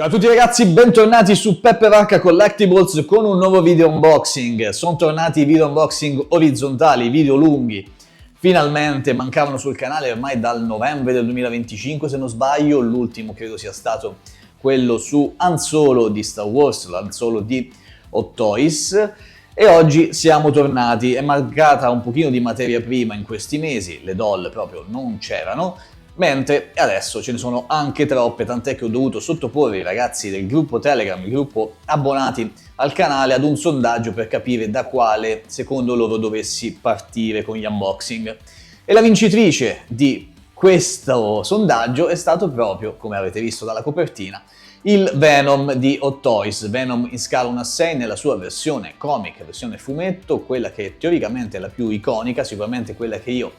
Ciao a tutti ragazzi, bentornati su Peppe Vacca Collectibles con un nuovo video unboxing. Sono tornati i video unboxing orizzontali, video lunghi. Finalmente mancavano sul canale ormai dal novembre del 2025 se non sbaglio. L'ultimo credo sia stato quello su Han Solo di Star Wars, l'Han Solo di Hot Toys. E oggi siamo tornati, è mancata un pochino di materia prima in questi mesi, le doll proprio non c'erano. Mentre adesso ce ne sono anche troppe, tant'è che ho dovuto sottoporre i ragazzi del gruppo Telegram, il gruppo abbonati al canale, ad un sondaggio per capire da quale secondo loro dovessi partire con gli unboxing. E la vincitrice di questo sondaggio è stato proprio, come avete visto dalla copertina, il Venom di Hot Toys, Venom in scala 1:6 nella sua versione comic, versione fumetto, quella che teoricamente è la più iconica, sicuramente quella che io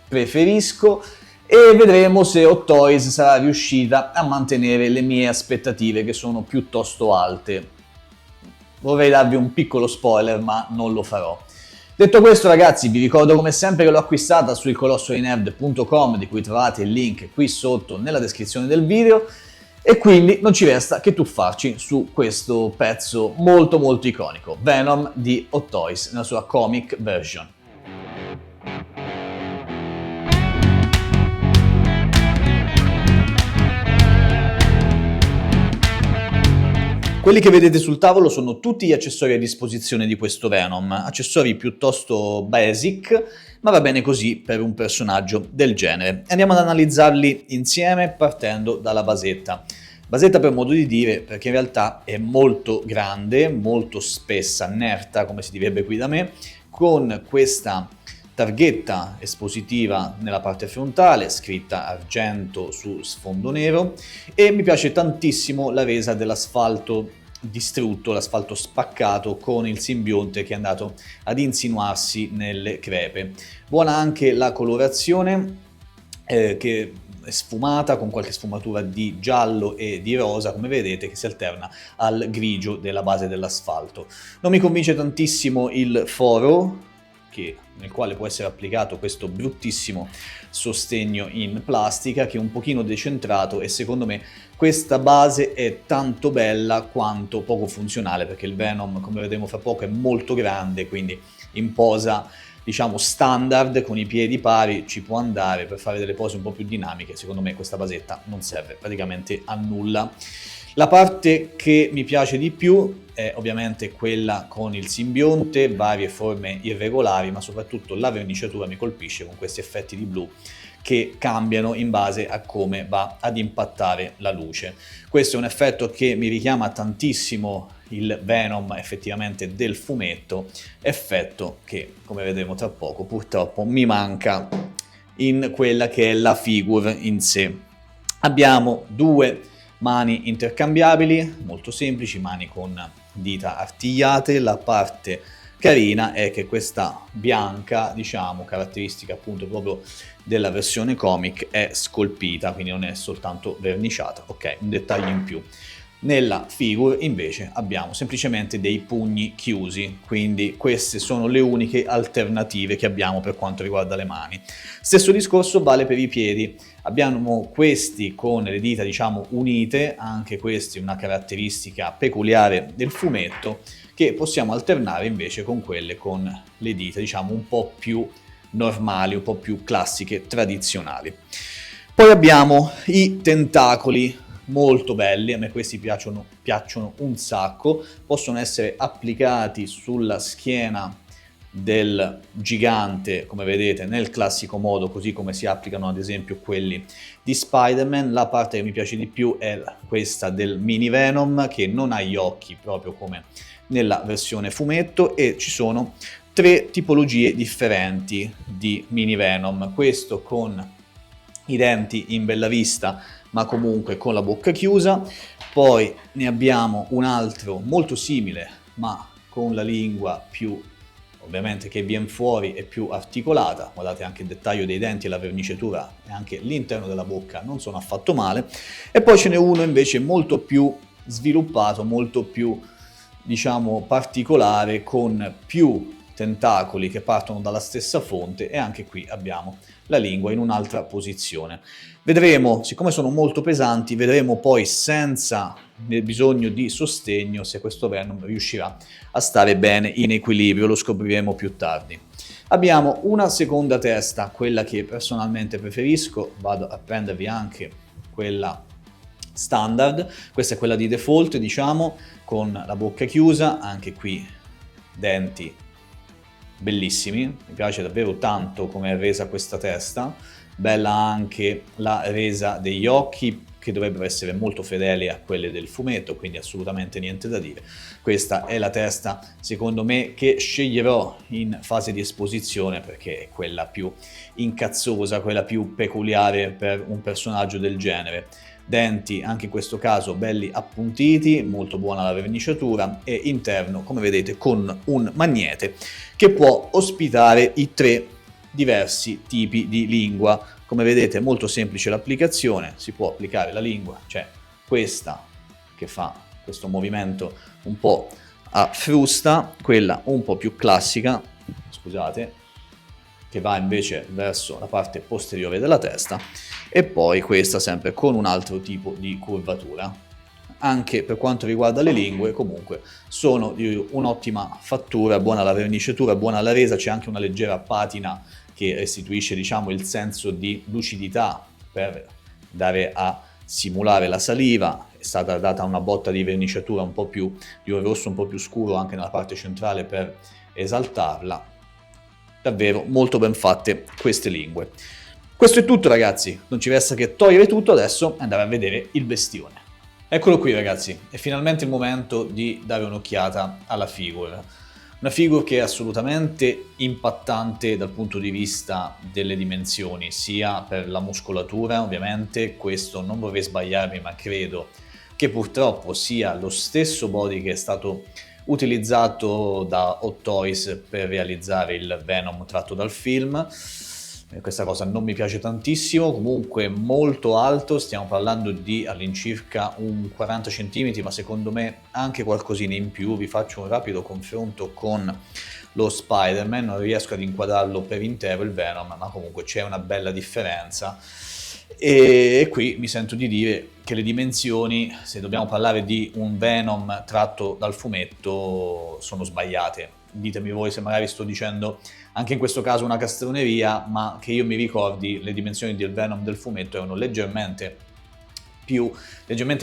preferisco. E vedremo se Hot Toys sarà riuscita a mantenere le mie aspettative che sono piuttosto alte. Vorrei darvi un piccolo spoiler, ma non lo farò. Detto questo ragazzi, vi ricordo come sempre che l'ho acquistata su ilcolossoinerd.com, di cui trovate il link qui sotto nella descrizione del video, e quindi non ci resta che tuffarci su questo pezzo molto iconico, Venom di Hot Toys nella sua comic version. Quelli che vedete sul tavolo sono tutti gli accessori a disposizione di questo Venom, accessori piuttosto basic, ma va bene così per un personaggio del genere. Andiamo ad analizzarli insieme partendo dalla basetta. Basetta per modo di dire, perché in realtà è molto grande, molto spessa, nerta, come si direbbe qui da me, con questa targhetta espositiva nella parte frontale, scritta argento su sfondo nero, e mi piace tantissimo la resa dell'asfalto distrutto, l'asfalto spaccato con il simbionte che è andato ad insinuarsi nelle crepe. Buona anche la colorazione che è sfumata con qualche sfumatura di giallo e di rosa, come vedete, che si alterna al grigio della base dell'asfalto. Non mi convince tantissimo il foro nel quale può essere applicato questo bruttissimo sostegno in plastica, che è un pochino decentrato, e secondo me questa base è tanto bella quanto poco funzionale, perché il Venom, come vedremo fra poco, è molto grande, quindi in posa diciamo standard con i piedi pari ci può andare. Per fare delle pose un po' più dinamiche secondo me questa basetta non serve praticamente a nulla. La parte che mi piace di più è ovviamente quella con il simbionte, varie forme irregolari, ma soprattutto la verniciatura mi colpisce con questi effetti di blu che cambiano in base a come va ad impattare la luce. Questo è un effetto che mi richiama tantissimo il Venom effettivamente del fumetto, effetto che, come vedremo tra poco, purtroppo mi manca in quella che è la figure in sé. Abbiamo due mani intercambiabili, molto semplici, mani con dita artigliate. La parte carina è che questa bianca, diciamo, caratteristica appunto proprio della versione comic, è scolpita, quindi non è soltanto verniciata. Ok, un dettaglio in più. Nella figure invece abbiamo semplicemente dei pugni chiusi, quindi queste sono le uniche alternative che abbiamo per quanto riguarda le mani. Stesso discorso vale per i piedi. Abbiamo questi con le dita diciamo unite, anche questi una caratteristica peculiare del fumetto, che possiamo alternare invece con quelle con le dita diciamo un po' più normali, un po' più classiche, tradizionali. Poi abbiamo i tentacoli, molto belli, a me questi piacciono un sacco, possono essere applicati sulla schiena del gigante, come vedete, nel classico modo, così come si applicano ad esempio quelli di Spider-Man. La parte che mi piace di più è questa del mini Venom, che non ha gli occhi proprio come nella versione fumetto, e ci sono tre tipologie differenti di mini Venom. Questo con i denti in bella vista, ma comunque con la bocca chiusa. Poi ne abbiamo un altro molto simile, ma con la lingua più, ovviamente, che viene fuori e più articolata. Guardate anche il dettaglio dei denti e la verniciatura, e anche l'interno della bocca non sono affatto male. E poi ce n'è uno invece molto più sviluppato, molto più, diciamo, particolare, con più tentacoli che partono dalla stessa fonte e anche qui abbiamo la lingua in un'altra posizione. Vedremo, siccome sono molto pesanti, vedremo poi senza bisogno di sostegno se questo Venom riuscirà a stare bene in equilibrio, lo scopriremo più tardi. Abbiamo una seconda testa, quella che personalmente preferisco, vado a prendervi anche quella standard, questa è quella di default, diciamo, con la bocca chiusa, anche qui denti bellissimi, mi piace davvero tanto come è resa questa testa, bella anche la resa degli occhi che dovrebbero essere molto fedeli a quelle del fumetto, quindi assolutamente niente da dire. Questa è la testa, secondo me, che sceglierò in fase di esposizione perché è quella più incazzosa, quella più peculiare per un personaggio del genere. Denti, anche in questo caso, belli appuntiti, molto buona la verniciatura e interno, come vedete, con un magnete che può ospitare i 3 diversi tipi di lingua. Come vedete è molto semplice l'applicazione, si può applicare la lingua, c'è questa che fa questo movimento un po' a frusta, quella un po' più classica, scusate, che va invece verso la parte posteriore della testa, e poi questa sempre con un altro tipo di curvatura. Anche per quanto riguarda le lingue, comunque sono di un'ottima fattura, buona la verniciatura, buona la resa, c'è anche una leggera patina che restituisce, diciamo, il senso di lucidità per dare a simulare la saliva. È stata data una botta di verniciatura un po' più di un rosso un po' più scuro anche nella parte centrale per esaltarla. Davvero molto ben fatte queste lingue. Questo è tutto, ragazzi, non ci resta che togliere tutto adesso e andare a vedere il bestione. Eccolo qui, ragazzi, è finalmente il momento di dare un'occhiata alla figure. Una figure che è assolutamente impattante dal punto di vista delle dimensioni, sia per la muscolatura, ovviamente, questo non vorrei sbagliarmi, ma credo che purtroppo sia lo stesso body che è stato utilizzato da Hot Toys per realizzare il Venom tratto dal film. Questa cosa non mi piace tantissimo, comunque molto alto, stiamo parlando di all'incirca un 40 cm, ma secondo me anche qualcosina in più. Vi faccio un rapido confronto con lo Spider-Man, non riesco ad inquadrarlo per intero il Venom, ma comunque c'è una bella differenza. E qui mi sento di dire che le dimensioni, se dobbiamo parlare di un Venom tratto dal fumetto, sono sbagliate. Ditemi voi se magari sto dicendo anche in questo caso una castroneria, ma che io mi ricordi le dimensioni del Venom del fumetto erano leggermente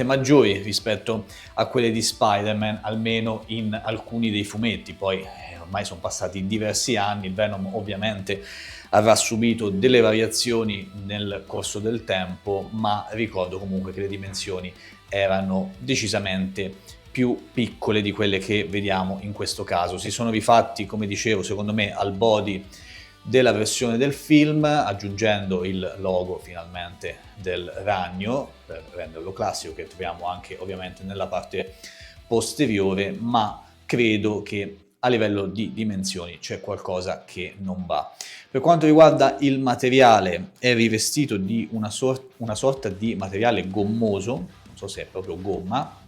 maggiori rispetto a quelle di Spider-Man, almeno in alcuni dei fumetti. Poi ormai sono passati diversi anni, il Venom ovviamente avrà subito delle variazioni nel corso del tempo, ma ricordo comunque che le dimensioni erano decisamente più piccole di quelle che vediamo in questo caso. Si sono rifatti, come dicevo, secondo me al body della versione del film, aggiungendo il logo finalmente del ragno per renderlo classico, che troviamo anche ovviamente nella parte posteriore, ma credo che a livello di dimensioni c'è qualcosa che non va. Per quanto riguarda il materiale, è rivestito di una sorta di materiale gommoso, non so se è proprio gomma,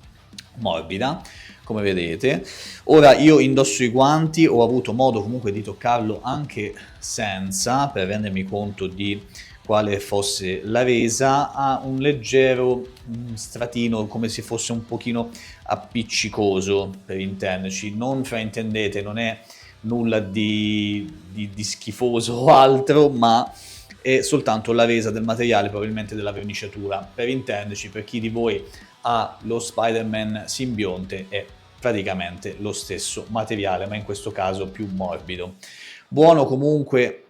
morbida, come vedete. Ora io indosso i guanti, ho avuto modo comunque di toccarlo anche senza, per rendermi conto di quale fosse la resa. Ha un leggero stratino, come se fosse un pochino appiccicoso, per intenderci. Non fraintendete, non è nulla di schifoso o altro, ma è soltanto la resa del materiale, probabilmente della verniciatura. Per intenderci, per chi di voi ha lo Spider-Man simbionte, è praticamente lo stesso materiale, ma in questo caso più morbido. Buono comunque,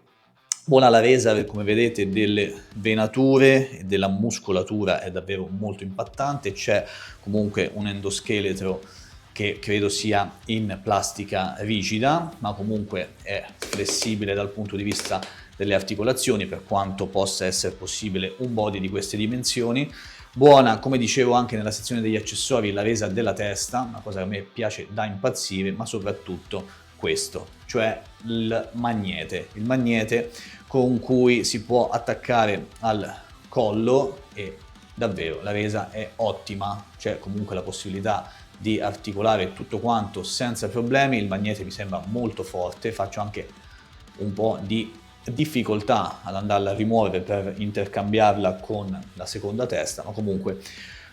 buona la resa, come vedete, delle venature e della muscolatura è davvero molto impattante. C'è comunque un endoscheletro che credo sia in plastica rigida, ma comunque è flessibile dal punto di vista delle articolazioni, per quanto possa essere possibile un body di queste dimensioni. Buona, come dicevo, anche nella sezione degli accessori la resa della testa, una cosa che a me piace da impazzire, ma soprattutto questo, cioè il magnete con cui si può attaccare al collo e davvero la resa è ottima, c'è comunque la possibilità di articolare tutto quanto senza problemi, il magnete mi sembra molto forte, faccio anche un po' di difficoltà ad andarla a rimuovere per intercambiarla con la seconda testa, ma comunque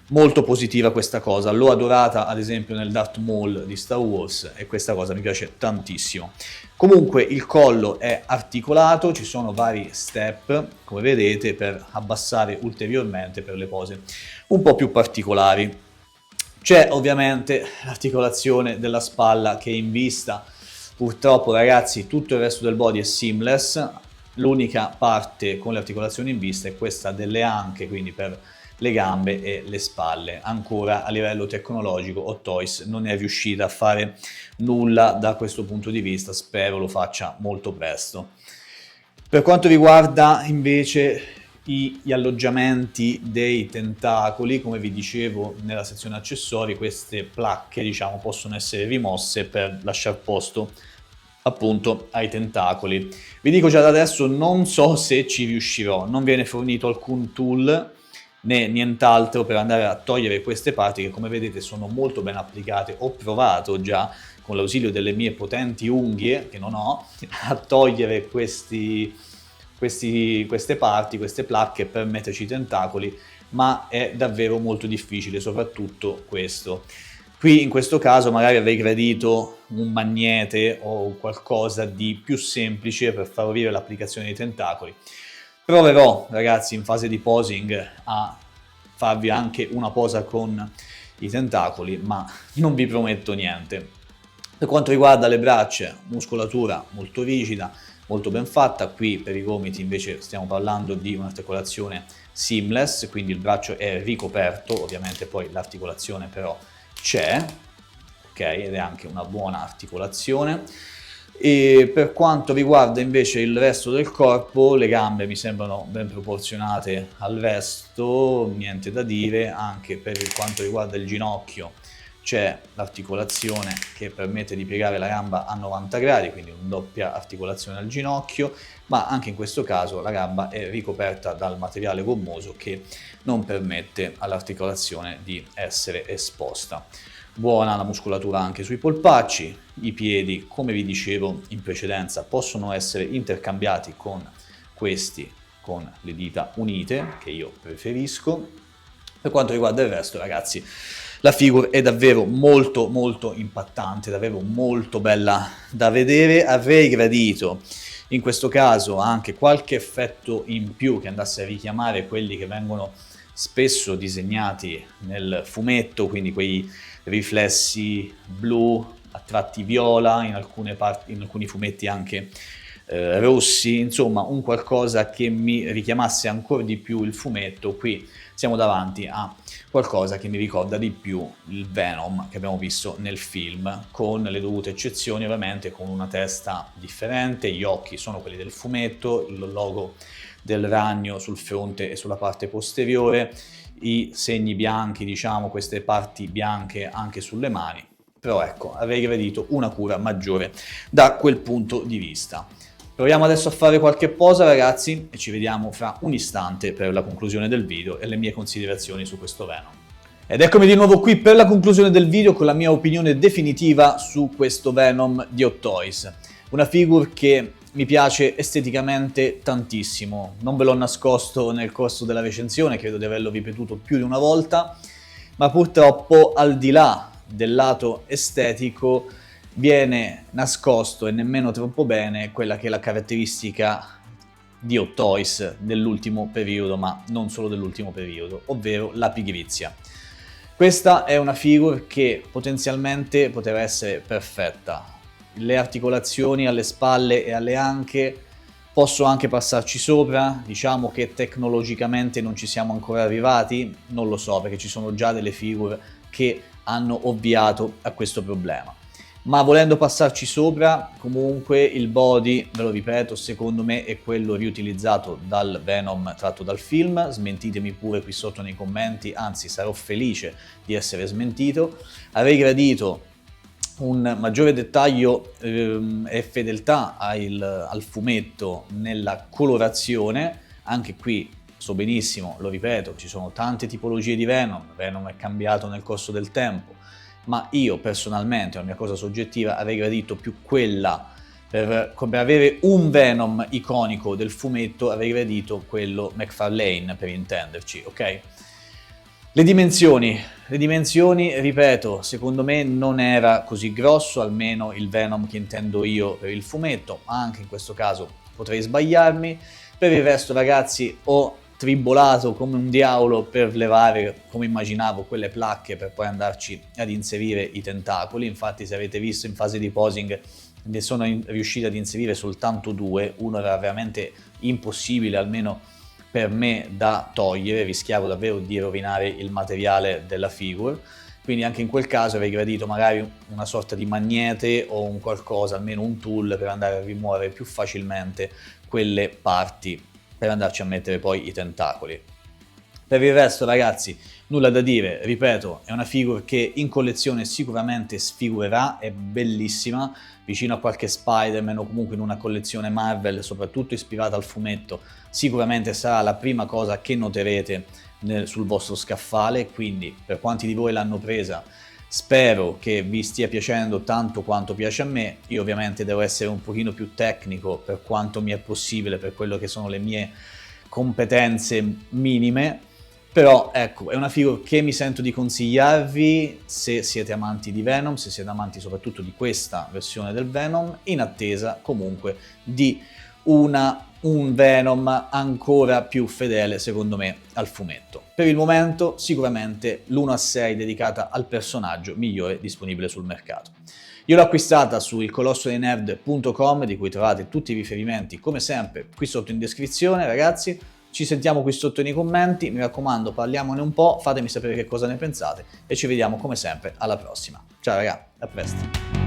molto positiva questa cosa. L'ho adorata ad esempio nel Darth Maul di Star Wars e questa cosa mi piace tantissimo. Comunque il collo è articolato, ci sono vari step, come vedete, per abbassare ulteriormente per le pose un po' più particolari. C'è ovviamente l'articolazione della spalla che è in vista. Purtroppo ragazzi tutto il resto del body è seamless, l'unica parte con le articolazioni in vista è questa delle anche, quindi per le gambe e le spalle. Ancora a livello tecnologico Hot Toys non è riuscita a fare nulla da questo punto di vista, spero lo faccia molto presto. Per quanto riguarda invece gli alloggiamenti dei tentacoli, come vi dicevo nella sezione accessori, queste placche diciamo possono essere rimosse per lasciar posto appunto ai tentacoli. Vi dico già da adesso, non so se ci riuscirò, non viene fornito alcun tool né nient'altro per andare a togliere queste parti che come vedete sono molto ben applicate. Ho provato già con l'ausilio delle mie potenti unghie, che non ho, a togliere queste parti, queste placche per metterci i tentacoli, ma è davvero molto difficile, soprattutto questo. Qui in questo caso magari avrei gradito un magnete o qualcosa di più semplice per favorire l'applicazione dei tentacoli. Proverò ragazzi in fase di posing a farvi anche una posa con i tentacoli, ma non vi prometto niente. Per quanto riguarda le braccia, muscolatura molto rigida, molto ben fatta. Qui per i gomiti invece stiamo parlando di un'articolazione seamless, quindi il braccio è ricoperto, ovviamente poi l'articolazione però c'è, ok, ed è anche una buona articolazione. E per quanto riguarda invece il resto del corpo, le gambe mi sembrano ben proporzionate al resto, niente da dire. Anche per quanto riguarda il ginocchio c'è l'articolazione che permette di piegare la gamba a 90 gradi, quindi una doppia articolazione al ginocchio, ma anche in questo caso la gamba è ricoperta dal materiale gommoso che non permette all'articolazione di essere esposta. Buona la muscolatura anche sui polpacci, i piedi, come vi dicevo in precedenza, possono essere intercambiati con questi, con le dita unite, che io preferisco. Per quanto riguarda il resto, ragazzi, la figure è davvero molto molto impattante, davvero molto bella da vedere. Avrei gradito in questo caso anche qualche effetto in più che andasse a richiamare quelli che vengono spesso disegnati nel fumetto, quindi quei riflessi blu a tratti viola, in alcuni fumetti anche rossi, insomma un qualcosa che mi richiamasse ancora di più il fumetto. Qui siamo davanti a qualcosa che mi ricorda di più il Venom che abbiamo visto nel film, con le dovute eccezioni ovviamente, con una testa differente, gli occhi sono quelli del fumetto, il logo del ragno sul fronte e sulla parte posteriore, i segni bianchi, diciamo, queste parti bianche anche sulle mani, però ecco, avrei gradito una cura maggiore da quel punto di vista. Proviamo adesso a fare qualche posa ragazzi e ci vediamo fra un istante per la conclusione del video e le mie considerazioni su questo Venom. Ed eccomi di nuovo qui per la conclusione del video con la mia opinione definitiva su questo Venom di Hot Toys. Una figure che mi piace esteticamente tantissimo, non ve l'ho nascosto nel corso della recensione, credo di averlo ripetuto più di una volta, ma purtroppo al di là del lato estetico viene nascosto e nemmeno troppo bene quella che è la caratteristica di Hot Toys dell'ultimo periodo, ma non solo dell'ultimo periodo, ovvero la pigrizia. Questa è una figure che potenzialmente poteva essere perfetta. Le articolazioni alle spalle e alle anche posso anche passarci sopra, diciamo che tecnologicamente non ci siamo ancora arrivati, non lo so perché ci sono già delle figure che hanno ovviato a questo problema. Ma volendo passarci sopra, comunque il body, ve lo ripeto, secondo me è quello riutilizzato dal Venom tratto dal film, smentitemi pure qui sotto nei commenti, anzi sarò felice di essere smentito. Avrei gradito un maggiore dettaglio e fedeltà al fumetto nella colorazione, anche qui so benissimo, lo ripeto, ci sono tante tipologie di Venom, Venom è cambiato nel corso del tempo, ma io personalmente, la mia cosa soggettiva, avrei gradito più quella, per avere un Venom iconico del fumetto, avrei gradito quello McFarlane, per intenderci, ok? Le dimensioni, ripeto, secondo me non era così grosso, almeno il Venom che intendo io per il fumetto, ma anche in questo caso potrei sbagliarmi. Per il resto, ragazzi, ho tribolato come un diavolo per levare, come immaginavo, quelle placche per poi andarci ad inserire i tentacoli. Infatti, se avete visto in fase di posing, ne sono riuscito ad inserire soltanto 2, uno era veramente impossibile, almeno per me, da togliere, rischiavo davvero di rovinare il materiale della figure, quindi anche in quel caso avrei gradito magari una sorta di magnete o un qualcosa, almeno un tool per andare a rimuovere più facilmente quelle parti, per andarci a mettere poi i tentacoli. Per il resto, ragazzi, nulla da dire, ripeto, è una figure che in collezione sicuramente sfigurerà, è bellissima, vicino a qualche Spider-Man o comunque in una collezione Marvel, soprattutto ispirata al fumetto, sicuramente sarà la prima cosa che noterete sul vostro scaffale, quindi per quanti di voi l'hanno presa, spero che vi stia piacendo tanto quanto piace a me. Io ovviamente devo essere un pochino più tecnico per quanto mi è possibile, per quello che sono le mie competenze minime, però ecco, è una figure che mi sento di consigliarvi se siete amanti di Venom, se siete amanti soprattutto di questa versione del Venom, in attesa comunque di un Venom ancora più fedele, secondo me, al fumetto. Per il momento, sicuramente l'1/6 dedicata al personaggio migliore disponibile sul mercato. Io l'ho acquistata su ilcolossodeinerd.com, di cui trovate tutti i riferimenti, come sempre, qui sotto in descrizione, ragazzi. Ci sentiamo qui sotto nei commenti, mi raccomando, parliamone un po', fatemi sapere che cosa ne pensate e ci vediamo come sempre alla prossima. Ciao ragazzi, a presto!